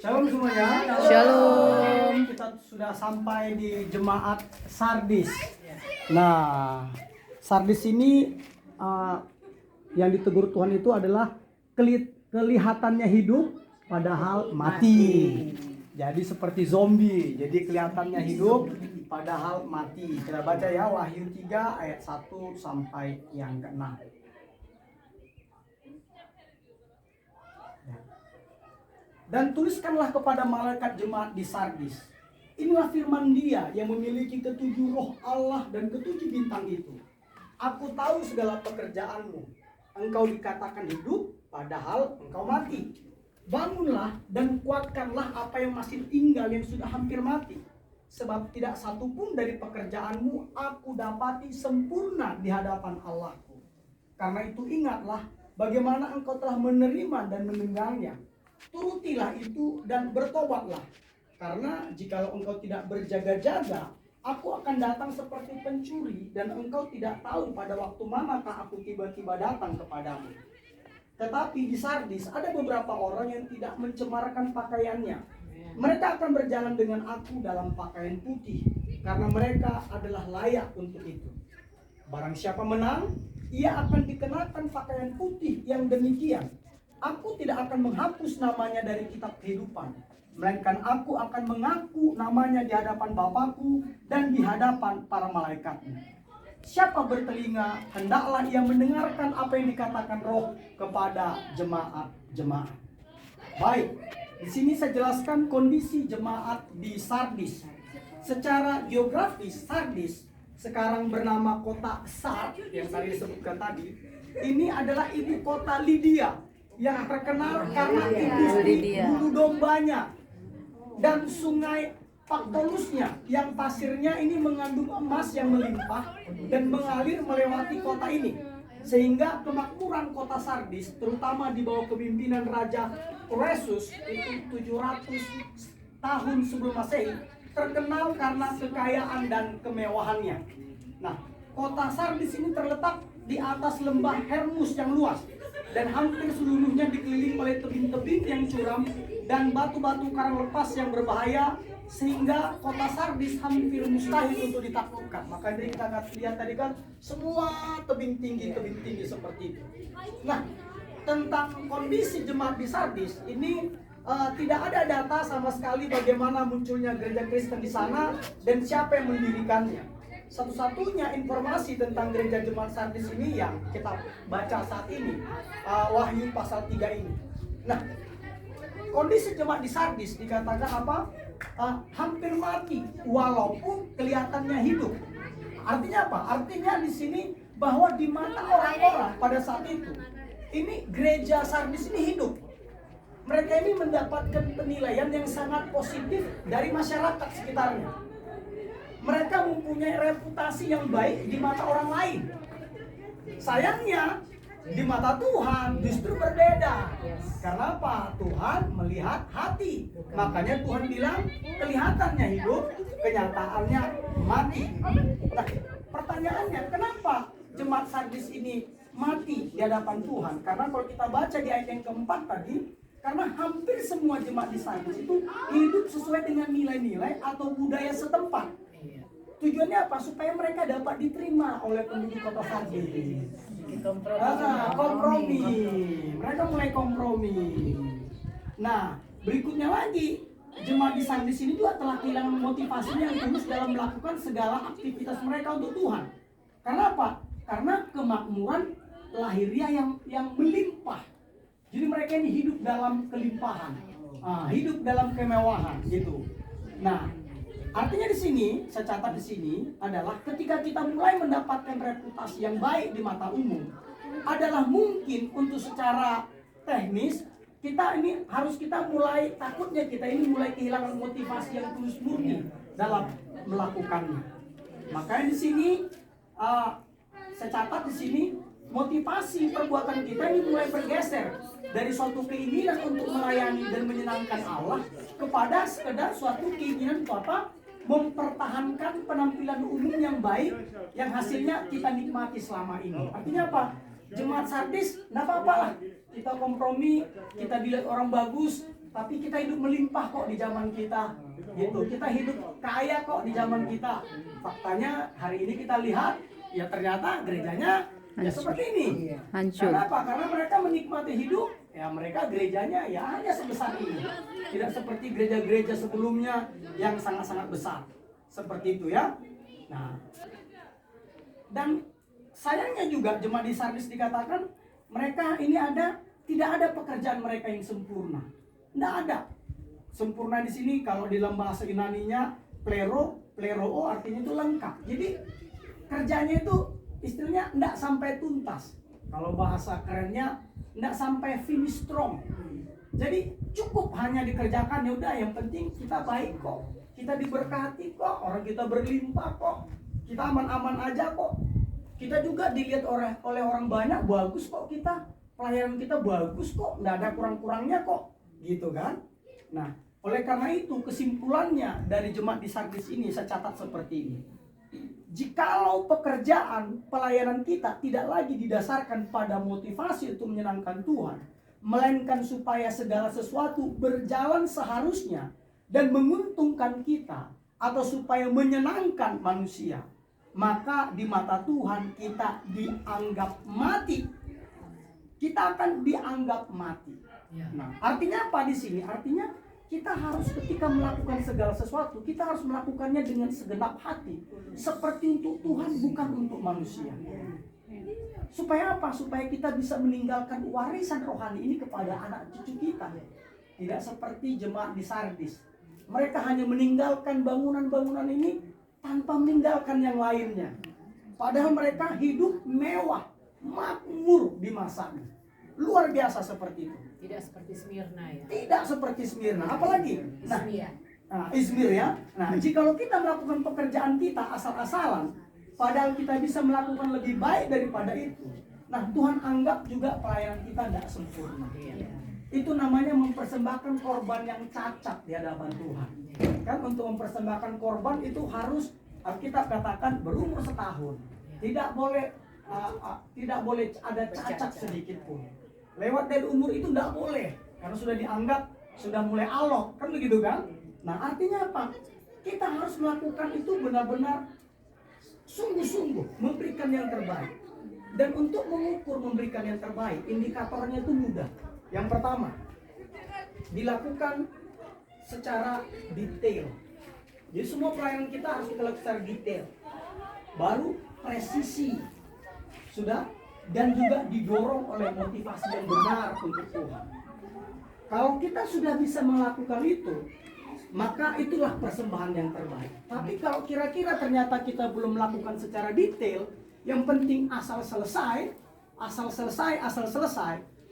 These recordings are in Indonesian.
Shalom semuanya. Shalom. Kita sudah sampai di jemaat Sardis. Nah, Sardis ini yang ditegur Tuhan itu adalah kelihatannya hidup padahal mati. Jadi seperti zombie. Jadi kelihatannya hidup padahal mati. Kita baca ya Wahyu 3 ayat 1 sampai yang ke-6. Dan tuliskanlah kepada malaikat jemaat di Sardis. Inilah firman Dia yang memiliki ketujuh roh Allah dan ketujuh bintang itu. Aku tahu segala pekerjaanmu. Engkau dikatakan hidup, padahal engkau mati. Bangunlah dan kuatkanlah apa yang masih tinggal yang sudah hampir mati. Sebab tidak satu pun dari pekerjaanmu aku dapati sempurna di hadapan Allahku. Karena itu ingatlah bagaimana engkau telah menerima dan mendengarnya. Turutilah itu dan bertobatlah. Karena jikalau engkau tidak berjaga-jaga, aku akan datang seperti pencuri dan engkau tidak tahu pada waktu manakah aku tiba-tiba datang kepadamu. Tetapi di Sardis ada beberapa orang yang tidak mencemarkan pakaiannya. Mereka akan berjalan dengan aku dalam pakaian putih, karena mereka adalah layak untuk itu. Barang siapa menang, ia akan dikenakan pakaian putih yang demikian. Aku tidak akan menghapus namanya dari kitab kehidupan, melainkan aku akan mengaku namanya di hadapan Bapakku dan di hadapan para malaikatnya. Siapa bertelinga, hendaklah ia mendengarkan apa yang dikatakan Roh kepada jemaat-jemaat. Baik, di sini saya jelaskan kondisi jemaat di Sardis. Secara geografis, Sardis sekarang bernama kota Sard yang tadi disebutkan tadi. Ini adalah ibu kota Lydia yang terkenal karena industri bulu dombanya dan sungai Paktolusnya yang pasirnya ini mengandung emas yang melimpah dan mengalir melewati kota ini, sehingga kemakmuran kota Sardis terutama di bawah kepemimpinan Raja Koresus itu 700 tahun sebelum Masehi terkenal karena kekayaan dan kemewahannya. Nah, kota Sardis ini terletak di atas lembah Hermus yang luas dan hampir seluruhnya dikelilingi oleh tebing-tebing yang curam dan batu-batu karang lepas yang berbahaya, sehingga kota Sardis hampir mustahil untuk ditaklukkan. Maka dari kita lihat tadi kan semua tebing tinggi seperti itu. Nah, tentang kondisi jemaat di Sardis ini tidak ada data sama sekali bagaimana munculnya gereja Kristen di sana dan siapa yang mendirikannya. Satu-satunya informasi tentang gereja jemaat Sardis ini yang kita baca saat ini, Wahyu pasal 3 ini. Nah, kondisi jemaat di Sardis dikatakan apa? Hampir mati walaupun kelihatannya hidup. Artinya apa? Artinya di sini bahwa di mata orang-orang pada saat itu, ini gereja Sardis ini hidup. Mereka ini mendapatkan penilaian yang sangat positif dari masyarakat sekitarnya. Mereka mempunyai reputasi yang baik di mata orang lain. Sayangnya di mata Tuhan justru berbeda. Karena apa? Tuhan melihat hati. Makanya Tuhan bilang kelihatannya hidup, kenyataannya mati. Nah, pertanyaannya, kenapa jemaat Sardis ini mati di hadapan Tuhan? Karena kalau kita baca di ayat yang keempat tadi, karena hampir semua jemaat di Sardis itu hidup sesuai dengan nilai-nilai atau budaya setempat. Tujuannya apa? Supaya mereka dapat diterima oleh penduduk kota Sardis. Kompromi. Mereka mulai kompromi. Nah, berikutnya lagi, jemaat di Sardis ini juga telah kehilangan motivasinya yang tulus dalam melakukan segala aktivitas mereka untuk Tuhan. Karena apa? Karena kemakmuran lahiriah yang melimpah. Jadi mereka ini hidup dalam kelimpahan, hidup dalam kemewahan, gitu. Nah, artinya di sini, saya catat di sini adalah ketika kita mulai mendapatkan reputasi yang baik di mata umum, adalah mungkin untuk secara teknis kita mulai takutnya kita ini mulai kehilangan motivasi yang tulus murni dalam melakukannya. Makanya di sini saya catat di sini motivasi perbuatan kita ini mulai bergeser dari suatu keinginan untuk melayani dan menyenangkan Allah kepada sekedar suatu keinginan untuk apa? Mempertahankan penampilan umum yang baik yang hasilnya kita nikmati selama ini. Artinya apa? Jemaat Sardis, nggak apa-apa lah. Kita kompromi, kita dilihat orang bagus, tapi kita hidup melimpah kok di zaman kita. Gitu. Kita hidup kaya kok di zaman kita. Faktanya hari ini kita lihat, ya ternyata gerejanya ya seperti ini. Hancur. Kenapa? Karena mereka menikmati hidup, ya mereka gerejanya ya hanya sebesar ini. Tidak seperti gereja-gereja sebelumnya yang sangat-sangat besar. Seperti itu ya. Nah, dan sayangnya juga jemaat di Sardis dikatakan mereka ini tidak ada pekerjaan mereka yang sempurna. Tidak ada. Sempurna di sini kalau di dalam bahasa Yunaninya pleroo artinya itu lengkap. Jadi kerjanya itu istilahnya tidak sampai tuntas. Kalau bahasa kerennya tidak sampai finish strong. Jadi cukup hanya dikerjakan, ya udah yang penting kita baik kok. Kita diberkati kok, orang kita berlimpah kok. Kita aman-aman aja kok. Kita juga dilihat oleh orang banyak, bagus kok kita. Pelayanan kita bagus kok, nggak ada kurang-kurangnya kok. Gitu kan? Nah, oleh karena itu kesimpulannya dari jemaat di Sardis ini saya catat seperti ini. Jikalau pekerjaan pelayanan kita tidak lagi didasarkan pada motivasi untuk menyenangkan Tuhan, melainkan supaya segala sesuatu berjalan seharusnya dan menguntungkan kita, atau supaya menyenangkan manusia, maka di mata Tuhan kita dianggap mati. Kita akan dianggap mati. Nah, artinya apa di sini? Artinya kita harus ketika melakukan segala sesuatu, kita harus melakukannya dengan segenap hati, seperti untuk Tuhan, bukan untuk manusia. Supaya apa? Supaya kita bisa meninggalkan warisan rohani ini kepada anak cucu kita. Tidak seperti jemaat di Sardis. Mereka hanya meninggalkan bangunan-bangunan ini tanpa meninggalkan yang lainnya. Padahal mereka hidup mewah, makmur di masanya. Luar biasa seperti itu. Tidak seperti Smyrna ya. Tidak seperti Smyrna. Apalagi? Nah, Izmir ya. Nah, jikalau kita melakukan pekerjaan kita asal-asalan, padahal kita bisa melakukan lebih baik daripada itu. Nah, Tuhan anggap juga pelayanan kita tidak sempurna. Itu namanya mempersembahkan korban yang cacat di hadapan Tuhan. Kan untuk mempersembahkan korban itu harus, Alkitab katakan, berumur setahun. Tidak boleh ada cacat sedikit pun. Lewat dari umur itu tidak boleh, karena sudah dianggap sudah mulai alok, kan begitu kan? Nah, artinya apa? Kita harus melakukan itu benar-benar sungguh-sungguh, memberikan yang terbaik. Dan untuk mengukur memberikan yang terbaik, indikatornya itu mudah. Yang pertama, dilakukan secara detail. Jadi semua pelayanan kita harus kita lakukan secara detail. Baru presisi. Sudah? Dan juga didorong oleh motivasi yang benar untuk Tuhan. Kalau kita sudah bisa melakukan itu, maka itulah persembahan yang terbaik. Tapi kalau kira-kira ternyata kita belum melakukan secara detail, yang penting asal selesai,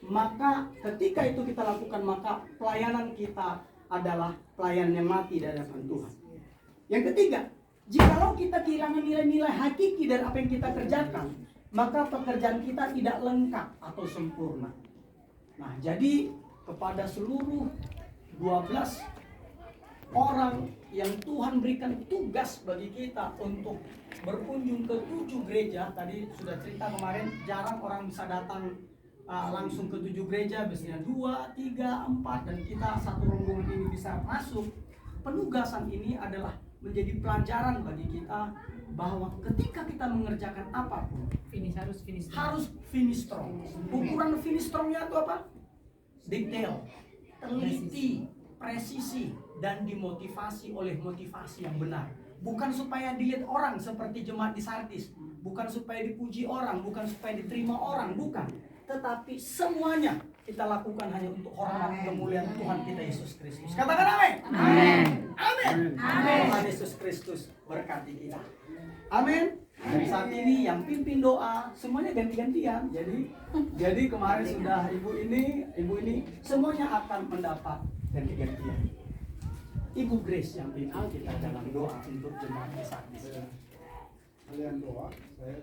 maka ketika itu kita lakukan, maka pelayanan kita adalah pelayanan yang mati di hadapan Tuhan. Yang ketiga, jikalau kita kehilangan nilai-nilai hakiki dari apa yang kita kerjakan, maka pekerjaan kita tidak lengkap atau sempurna. Nah, jadi kepada seluruh 12 orang yang Tuhan berikan tugas bagi kita untuk berkunjung ke 7 gereja. Tadi sudah cerita kemarin, jarang orang bisa datang langsung ke 7 gereja, biasanya 2, 3, 4, dan kita satu rombongan ini bisa masuk. Penugasan ini adalah menjadi pelajaran bagi kita bahwa ketika kita mengerjakan apapun harus finish strong. Ukuran finish strongnya itu apa? Detail, teliti, presisi, dan dimotivasi oleh motivasi yang benar. Bukan supaya dilihat orang seperti jemaat di Sardis, bukan supaya dipuji orang, bukan supaya diterima orang, bukan. Tetapi semuanya kita lakukan hanya untuk hormat kemuliaan Tuhan kita Yesus Kristus. Katakan amin. Amin. Amin. Tuhan Yesus Kristus berkati kita. Amin. Dan saat ini yang pimpin doa semuanya ganti-gantian. Jadi kemarin sudah ibu ini semuanya akan mendapat ganti-gantian. Ibu Grace yang pimpin kita dalam doa untuk jemaat di Sardis. Kalian doa, saya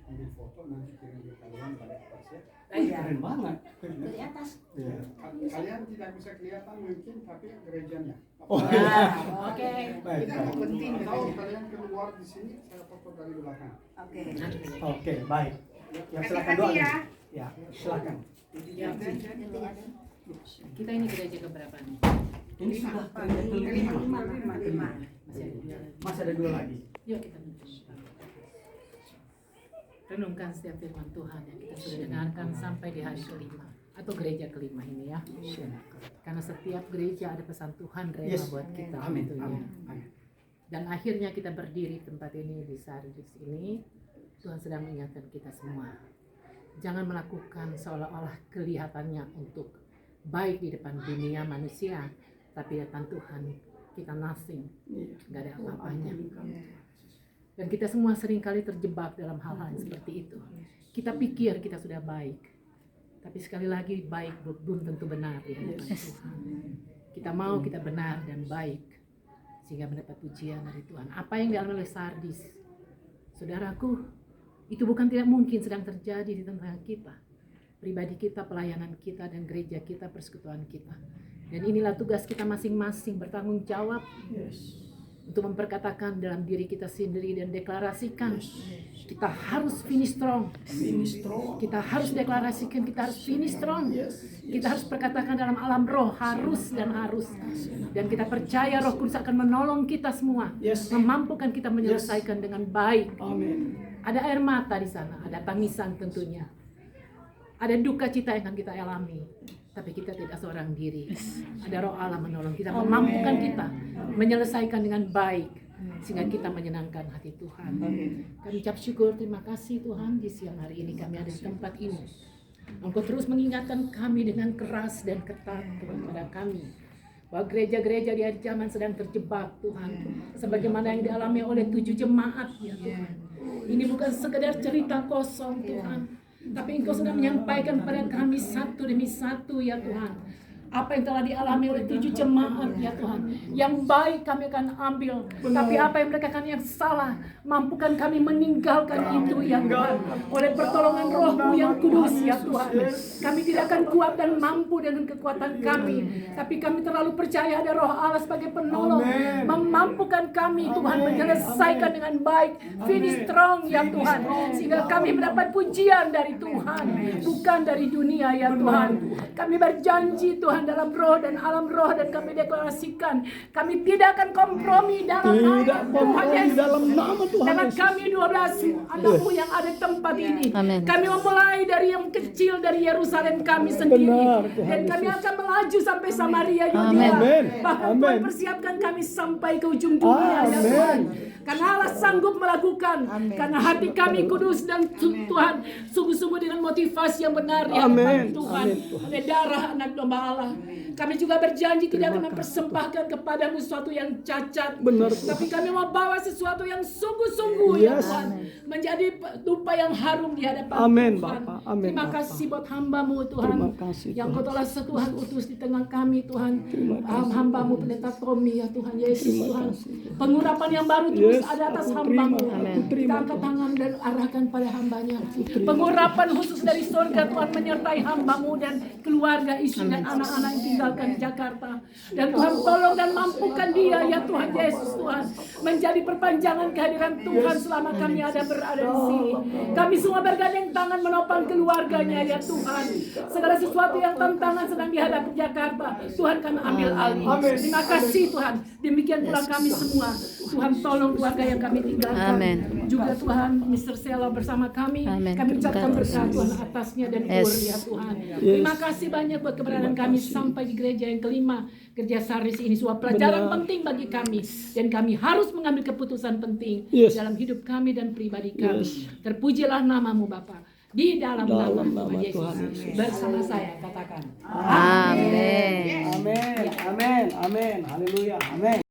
ambil foto nanti kirim ke kalian pada atas ya. Keren banget. Dari atas. Ya. Kalian tidak bisa kelihatan mungkin, tapi gerejanya. Oh, Oke. Baik. Tidak penting kalau kalian keluar di sini, saya foto dari belakang. Oke, baik. Ya, silakan doa. Ya, silakan. Kita ini gereja keberapa nih? Ini sudah kelima. Masih ada 2 lagi. Yuk kita renungkan setiap firman Tuhan yang kita sudah dengarkan sampai di hari kelima atau gereja kelima ini ya. Karena setiap gereja ada pesan Tuhan rema Yes. buat kita. Amin. tentunya. Amin. Dan akhirnya kita berdiri di tempat ini di Sardis ini, Tuhan sedang mengingatkan kita semua. Jangan melakukan seolah-olah kelihatannya untuk baik di depan dunia manusia, tapi di depan Tuhan kita nothing, nggak ada apa-apanya. Dan kita semua seringkali terjebak dalam hal-hal seperti itu. Kita pikir kita sudah baik, tapi sekali lagi baik belum tentu benar di hadapan Tuhan. Kita mau kita benar dan baik sehingga mendapat pujian dari Tuhan. Apa yang dialami oleh Sardis, saudaraku, itu bukan tidak mungkin sedang terjadi di tengah kita, pribadi kita, pelayanan kita, dan gereja kita, persekutuan kita. Dan inilah tugas kita masing-masing, bertanggung jawab untuk memperkatakan dalam diri kita sendiri dan deklarasikan kita harus finish strong. Kita harus deklarasikan kita harus finish strong. Kita harus perkatakan dalam alam roh harus dan harus. Dan kita percaya Roh Kudus akan menolong kita semua, memampukan kita menyelesaikan dengan baik. Amin. Ada air mata di sana, ada tangisan tentunya. Ada duka cita yang akan kita alami. Tapi kita tidak seorang diri. Ada Roh Allah menolong kita, memampukan kita menyelesaikan dengan baik sehingga kita menyenangkan hati Tuhan. Kami ucap syukur, terima kasih Tuhan, di siang hari ini kami ada di tempat ini. Engkau terus mengingatkan kami dengan keras dan ketat kepada kami bahwa gereja-gereja di akhir zaman sedang terjebak Tuhan, sebagaimana yang dialami oleh 7 jemaat ya Tuhan. Ini bukan sekedar cerita kosong Tuhan, tapi Engkau sudah menyampaikan pada kami satu demi satu ya Tuhan. Apa yang telah dialami oleh 7 jemaat ya Tuhan. Yang baik kami akan ambil. Tapi apa yang mereka akan yang salah, mampukan kami meninggalkan itu ya Tuhan. Oleh pertolongan Roh-Mu yang kudus ya Tuhan. Kami tidak akan kuat dan mampu dengan kekuatan kami. Tapi kami terlalu percaya ada Roh Allah sebagai penolong. Memampukan kami Tuhan menyelesaikan dengan baik. Finish strong ya Tuhan. Sehingga kami mendapat pujian dari Tuhan. Bukan dari dunia ya Tuhan. Kami berjanji Tuhan dalam roh dan alam roh, dan kami deklarasikan kami tidak akan kompromi dalam nama Tuhan Yesus. Dalam nama Tuhan Dengan Yesus. kami 12 anakmu yang ada di tempat ini. Amin. Kami memulai dari yang kecil, dari Yerusalem kami sendiri. Benar, Tuhan Dan kami Yesus. akan melaju sampai Samaria Yudea. Amin. Bahkan Amin. Tuhan persiapkan kami sampai ke ujung dunia ya Tuhan. Karena Allah sanggup melakukan. Karena hati kami kudus dan Tuhan sungguh-sungguh dengan motivasi yang benar ya Amin. Tuhan. Oleh darah anak domba Allah. Kami juga berjanji tidak akan mempersembahkan kepadamu sesuatu yang cacat. Benar, Tapi kami mau bawa sesuatu yang sungguh-sungguh ya Yes. Tuhan. Menjadi dupa yang harum di hadapan Amin, Tuhan. Bapa. Amin, Terima Bapa. kasih buat hamba-Mu Tuhan. Terima kasih, Yang Tuhan. Kau telah Tuhan utus di tengah kami Tuhan. Hamba-Mu Pendeta Tommy ya Tuhan Yesus Tuhan. Pengurapan yang baru terus Yes, ada atas aku hamba-Mu. terima, aku Kita terima, angkat Tuhan. tangan dan arahkan pada hambanya. Pengurapan khusus dari surga Tuhan menyertai hamba-Mu dan keluarga, istri dan anak-anak yang tinggalkan di Jakarta. Dan Tuhan tolong dan mampukan dia ya Tuhan Yesus Tuhan. Menjadi perpanjangan kehadiran Tuhan selama kami berada di sini. Kami semua bergandeng tangan menopang keluarganya ya Tuhan. Segala sesuatu yang tantangan sedang dihadapi Jakarta, Tuhan kan ambil alih. Terima kasih Tuhan. Demikian pula kami semua. Tuhan tolong keluarga yang kami tinggalkan. Amin. Juga Tuhan Mr. Sela bersama kami. Amin. Kami ucapkan Terima berkat kasih. Tuhan atasnya dan Yes. kur ya Tuhan. Terima kasih banyak buat keberadaan kami sampai di gereja yang kelima. Gereja Sardis ini sebuah pelajaran penting bagi kami. Dan kami harus mengambil keputusan penting dalam hidup kami dan pribadi kami. Terpujilah namamu Bapa. Di dalam nama nama Tuhan Yesus. Tuhan Yesus. Bersama saya katakan.